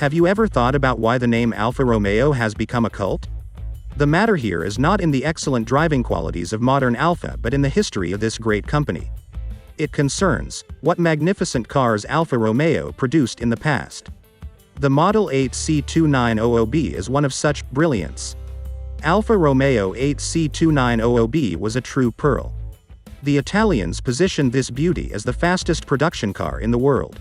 Have you ever thought about why the name Alfa Romeo has become a cult? The matter here is not in the excellent driving qualities of modern Alfa but in the history of this great company. It concerns what magnificent cars Alfa Romeo produced in the past. The Model 8C2900B is one of such brilliance. Alfa Romeo 8C2900B was a true pearl. The Italians positioned this beauty as the fastest production car in the world.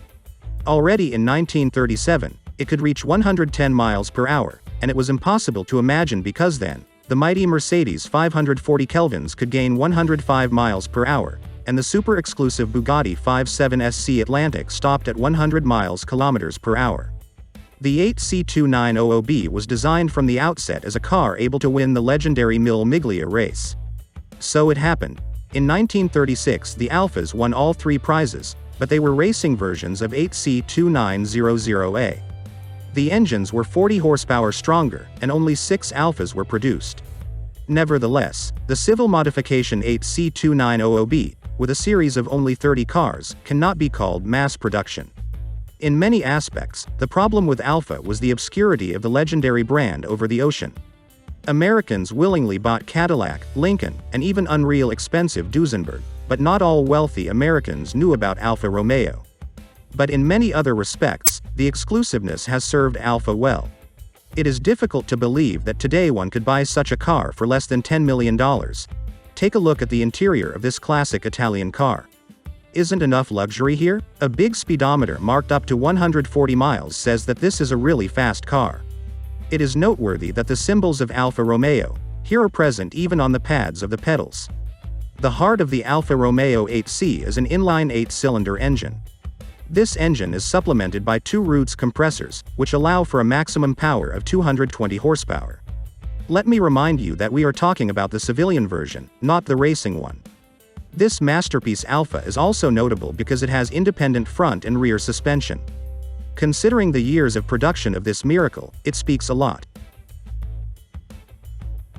Already in 1937, it could reach 110 miles per hour, and it was impossible to imagine because then, the mighty Mercedes 540 Kelvins could gain 105 miles per hour, and the super-exclusive Bugatti 57SC Atlantic stopped at 100 miles kilometers per hour. The 8C2900B was designed from the outset as a car able to win the legendary Mille Miglia race. So it happened. In 1936 the Alfas won all three prizes, but they were racing versions of 8C2900A. The engines were 40 horsepower stronger, and only 6 Alfas were produced. Nevertheless, the civil modification 8C2900B, with a series of only 30 cars, cannot be called mass production. In many aspects, the problem with Alfa was the obscurity of the legendary brand over the ocean. Americans willingly bought Cadillac, Lincoln, and even unreal expensive Duesenberg, but not all wealthy Americans knew about Alfa Romeo. But in many other respects, the exclusiveness has served Alfa well. It is difficult to believe that today one could buy such a car for less than $10 million. Take a look at the interior of this classic Italian car. Isn't enough luxury here? A big speedometer marked up to 140 miles says that this is a really fast car. It is noteworthy that the symbols of Alfa Romeo here are present even on the pads of the pedals. The heart of the Alfa Romeo 8C is an inline 8-cylinder engine. This engine is supplemented by 2 Roots compressors, which allow for a maximum power of 220 horsepower. Let me remind you that we are talking about the civilian version, not the racing one. This masterpiece Alfa is also notable because it has independent front and rear suspension. Considering the years of production of this miracle, it speaks a lot.